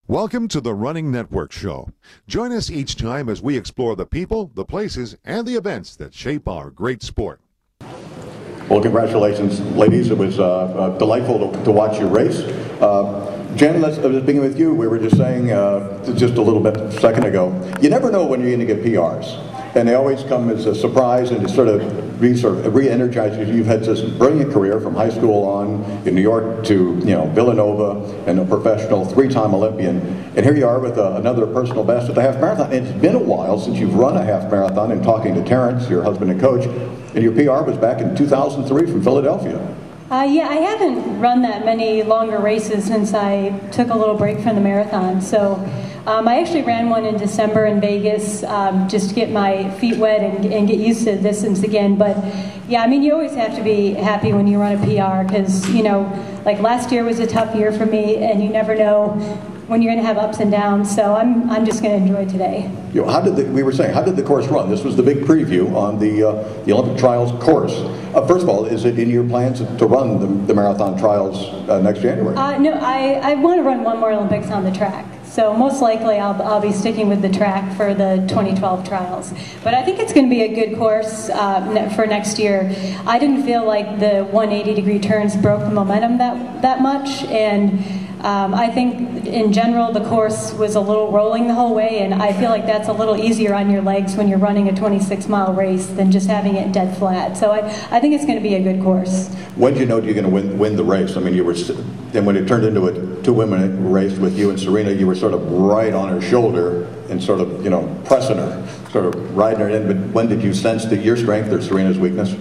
Welcome to the Running Network Show. Join us each time as we explore the people, the places, and the events that shape our great sport. Well, congratulations, ladies. It was delightful to watch you race. Jen, let's begin with you. We were just saying just a little bit a second ago, you never know when you're going to get PRs. And they always come as a surprise and to sort of re-energize you. You've had this brilliant career from high school on in New York to Villanova and a professional three-time Olympian. And here you are with another personal best at the half marathon. And it's been a while since you've run a half marathon. And talking to Terrence, your husband and coach, and your PR was back in 2003 from Philadelphia. Yeah, I haven't run that many longer races since I took a little break from the marathon. So I actually ran one in December in Vegas just to get my feet wet and get used to the distance again. But yeah, I mean, you always have to be happy when you run a PR because, like last year was a tough year for me and you never know when you're going to have ups and downs. So I'm just going to enjoy today. How did the course run? This was the big preview on the Olympic trials course. First of all, is it in your plans to run the marathon trials next January? No, I want to run one more Olympics on the track. So most likely I'll be sticking with the track for the 2012 trials. But I think it's going to be a good course for next year. I didn't feel like the 180-degree turns broke the momentum that much, and I think in general the course was a little rolling the whole way, and I feel like that's a little easier on your legs when you're running a 26-mile race than just having it dead flat. So I think it's going to be a good course. When did you know you're going to win the race? I mean, and when it turned into a two-women race with you and Serena, you were sort of right on her shoulder and sort of, pressing her, sort of riding her in. But when did you sense that your strength or Serena's weakness?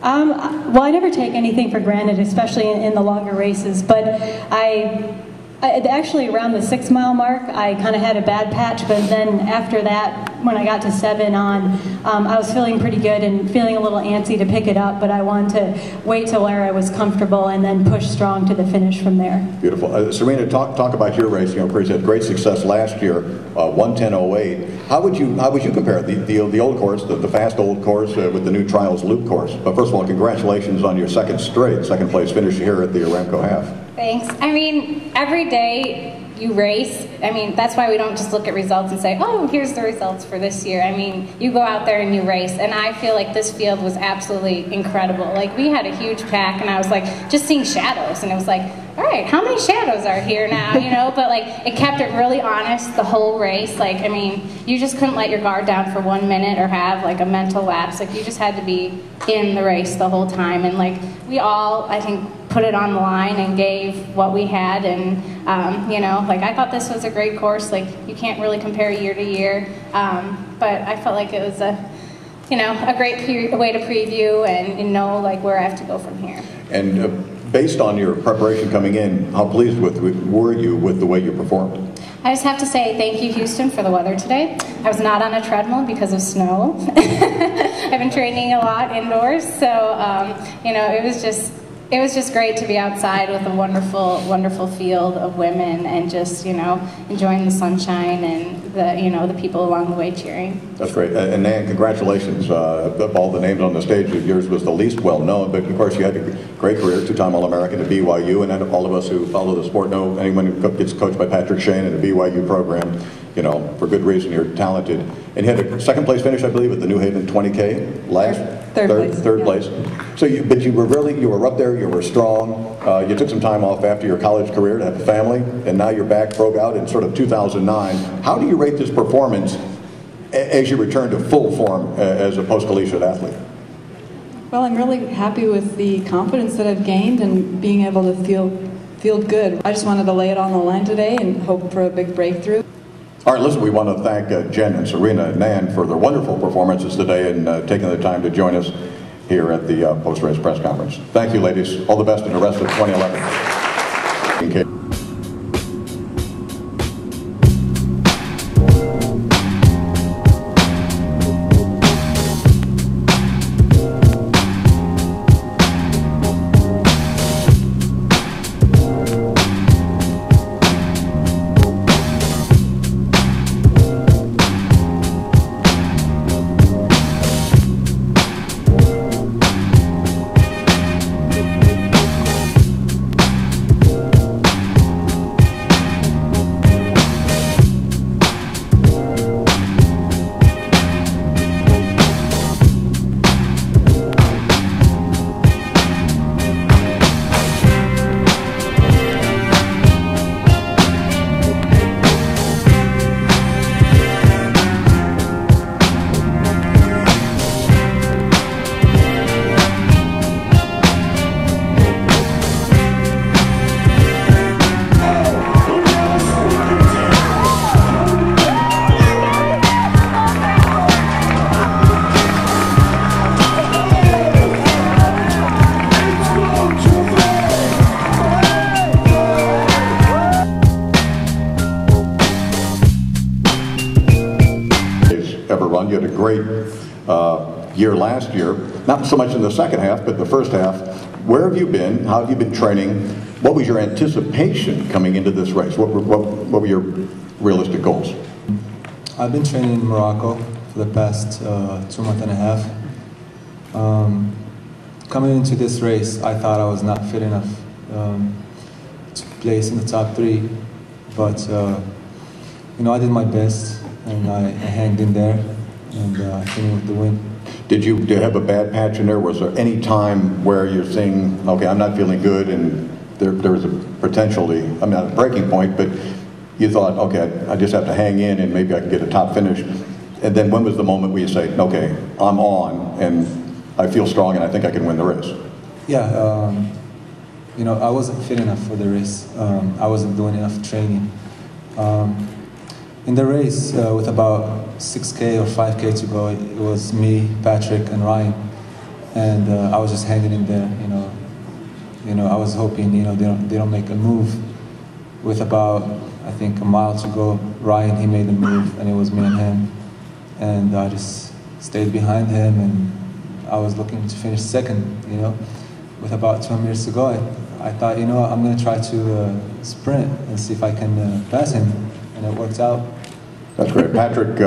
Well, I never take anything for granted, especially in the longer races, but I actually around the 6-mile mark, I kind of had a bad patch, but then after that, when I got to 7 on, I was feeling pretty good and feeling a little antsy to pick it up, but I wanted to wait till where I was comfortable and then push strong to the finish from there. Beautiful. Serena, talk about your race. Of course, you had great success last year, 1:10.08. How would you compare the old course, the fast old course, with the new trials loop course? But first of all, congratulations on your second place finish here at the Aramco Half. Thanks. I mean, every day you race. I mean, that's why we don't just look at results and say, oh, here's the results for this year. I mean, you go out there and you race, and I feel like this field was absolutely incredible. Like, we had a huge pack, and I was like, just seeing shadows, and it was like, all right, how many shadows are here now, But, like, it kept it really honest the whole race. Like, I mean, you just couldn't let your guard down for 1 minute or have, like, a mental lapse. Like, you just had to be in the race the whole time. And, like, we all, I think, put it on the line and gave what we had. And, like, I thought this was a great course. Like, you can't really compare year to year. But I felt like it was a great way to preview and know, like, where I have to go from here. And based on your preparation coming in, how pleased were you with the way you performed? I just have to say thank you, Houston, for the weather today. I was not on a treadmill because of snow. I've been training a lot indoors, so it was just great to be outside with a wonderful, wonderful field of women and just, enjoying the sunshine and the people along the way cheering. That's great. And Nan, congratulations. Of all the names on the stage, yours was the least well known, but of course you had a great career, two-time All-American at BYU, and then all of us who follow the sport know anyone who gets coached by Patrick Shane in the BYU program, for good reason, you're talented. And you had a second place finish, I believe, at the New Haven 20K last third place. So you were up there, you were strong. You took some time off after your college career to have a family, and now you're back, broke out in sort of 2009. How do you rate this performance as you return to full form as a post-collegiate athlete? Well, I'm really happy with the confidence that I've gained and being able to feel good. I just wanted to lay it on the line today and hope for a big breakthrough. All right, listen, we want to thank Jen and Serena and Nan for their wonderful performances today and taking the time to join us here at the post-race press conference. Thank you, ladies. All the best in the rest of 2011. run. You had a great year last year, not so much in the second half, but the first half. Where have you been? How have you been training? What was your anticipation coming into this race? What were your realistic goals? I've been training in Morocco for the past 2 months and a half. Coming into this race, I thought I was not fit enough to place in the top 3, but you know, I did my best and I hanged in there and came in with the win. Did you have a bad patch in there? Was there any time where you're saying, okay, I'm not feeling good, and there was a potentially, I mean, not a breaking point, but you thought, okay, I just have to hang in and maybe I can get a top finish? And then when was the moment where you say, okay, I'm on and I feel strong and I think I can win the race? Yeah, you know, I wasn't fit enough for the race. I wasn't doing enough training. In the race, with about 6K or 5K to go, it was me, Patrick, and Ryan, and I was just hanging in there. You know, I was hoping, you know, they don't make a move. With about, I think, a mile to go, Ryan, he made the move, and it was me and him, and I just stayed behind him, and I was looking to finish second. You know, with about 2 minutes to go, I thought, you know, I'm going to try to sprint and see if I can pass him, and it worked out. That's great. Patrick,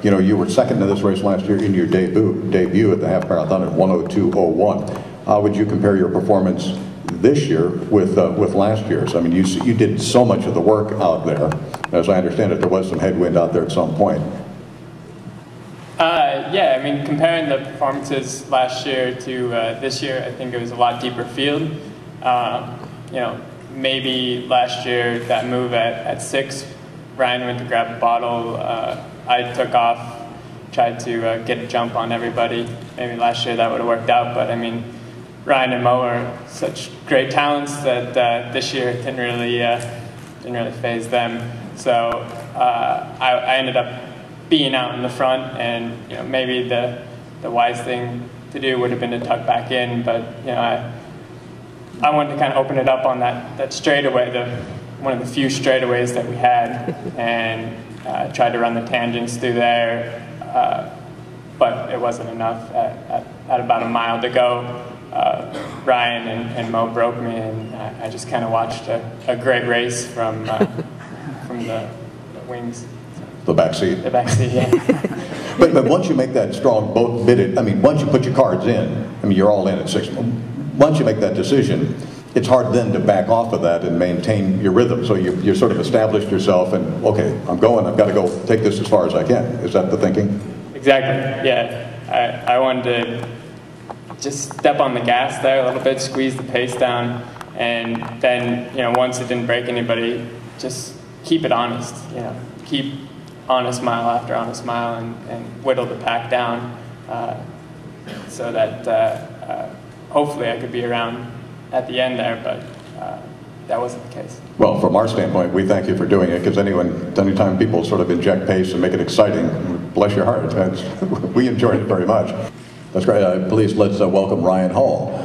you know, you were second in this race last year in your debut at the half marathon at 1:02:01. How would you compare your performance this year with last year's? I mean, you did so much of the work out there. As I understand it, there was some headwind out there at some point. Yeah, I mean, comparing the performances last year to this year, I think it was a lot deeper field. You know, maybe last year that move at 6, Ryan went to grab a bottle, I took off, tried to get a jump on everybody. Maybe last year that would have worked out, but I mean, Ryan and Mo are such great talents that this year it didn't really faze them. So I ended up being out in the front, and you know, maybe the wise thing to do would have been to tuck back in, but you know, I wanted to kind of open it up on that straightaway, one of the few straightaways that we had, and tried to run the tangents through there, but it wasn't enough. At about a mile to go, Ryan and Mo broke me, and I just kind of watched a great race from the wings. The back seat. The back seat, yeah. But once you make that strong boat bitted, I mean, once you put your cards in, I mean, you're all in at 6. Once you make that decision, it's hard then to back off of that and maintain your rhythm. So you're sort of established yourself and, okay, I'm going, I've got to go take this as far as I can. Is that the thinking? Exactly, yeah. I wanted to just step on the gas there a little bit, squeeze the pace down, and then, you know, once it didn't break anybody, just keep it honest, you know, keep honest mile after honest mile and whittle the pack down so that hopefully I could be around at the end there, but that wasn't the case. Well, from our standpoint, we thank you for doing it, because anytime people sort of inject pace and make it exciting, bless your heart, we enjoyed it very much. That's great. Please let's welcome Ryan Hall,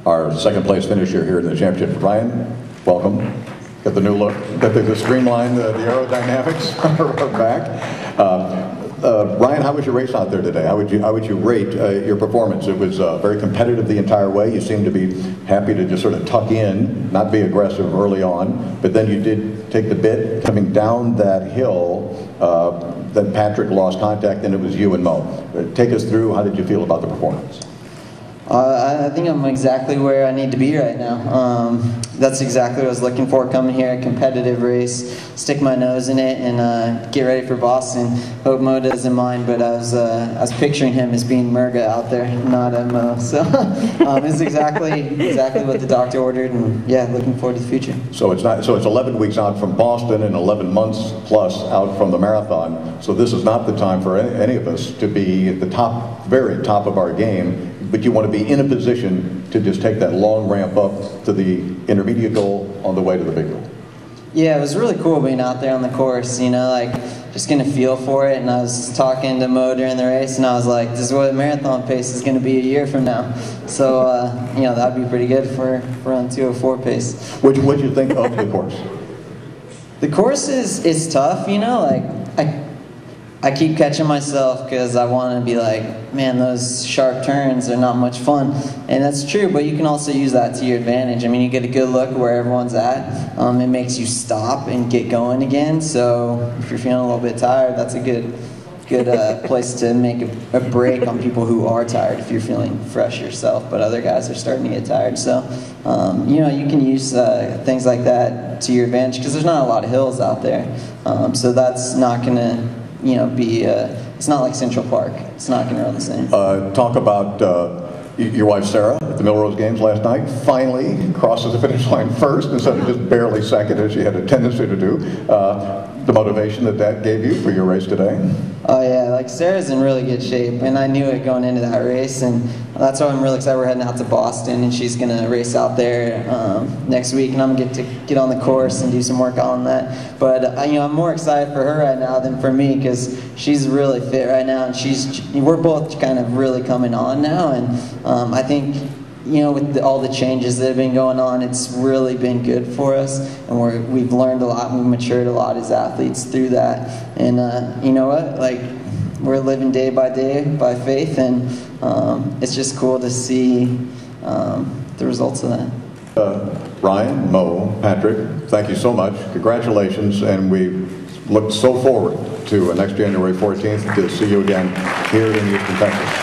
our second place finisher here in the championship. Ryan, welcome. Got the new look, got the streamlined, the aerodynamics are back. Ryan, how was your race out there today? How would you rate your performance? It was very competitive the entire way. You seemed to be happy to just sort of tuck in, not be aggressive early on, but then you did take the bit coming down that hill. Then Patrick lost contact, and it was you and Mo. Take us through, how did you feel about the performance? I think I'm exactly where I need to be right now. That's exactly what I was looking for coming here, a competitive race, stick my nose in it, and get ready for Boston. Hope Mo doesn't mind, but I was picturing him as being Murga out there, not a Mo. So it's exactly what the doctor ordered, and yeah, looking forward to the future. So it's 11 weeks out from Boston and 11 months plus out from the marathon. So this is not the time for any of us to be at the top, very top of our game. But you want to be in a position to just take that long ramp up to the intermediate goal on the way to the big goal. Yeah, it was really cool being out there on the course, you know, like just getting a feel for it. And I was talking to Mo during the race, and I was like, this is what a marathon pace is going to be a year from now. So, you know, that would be pretty good for around 2:04 pace. What did you think of the course? The course is tough, you know, like I keep catching myself because I want to be like, man, those sharp turns are not much fun. And that's true, but you can also use that to your advantage. I mean, you get a good look where everyone's at. It makes you stop and get going again. So if you're feeling a little bit tired, that's a good place to make a break on people who are tired if you're feeling fresh yourself, but other guys are starting to get tired. So, you know, you can use things like that to your advantage because there's not a lot of hills out there. So that's not going to, you know, be, it's not like Central Park. It's not going to run the same. Talk about your wife Sarah at the Millrose Games last night. Finally crosses the finish line first instead of just barely second as she had a tendency to do. The motivation that gave you for your race today? Oh yeah, like Sarah's in really good shape, and I knew it going into that race, and that's why I'm really excited. We're heading out to Boston, and she's gonna race out there next week, and I'm gonna get on the course and do some work on that. But you know, I'm more excited for her right now than for me because she's really fit right now, and we're both kind of really coming on now, and I think, you know, with all the changes that have been going on, it's really been good for us, and we've learned a lot, and we've matured a lot as athletes through that. And you know what, like, we're living day by day by faith, and it's just cool to see the results of that. Ryan, Mo, Patrick, thank you so much. Congratulations, and we look so forward to next January 14th to see you again here in Houston, Texas.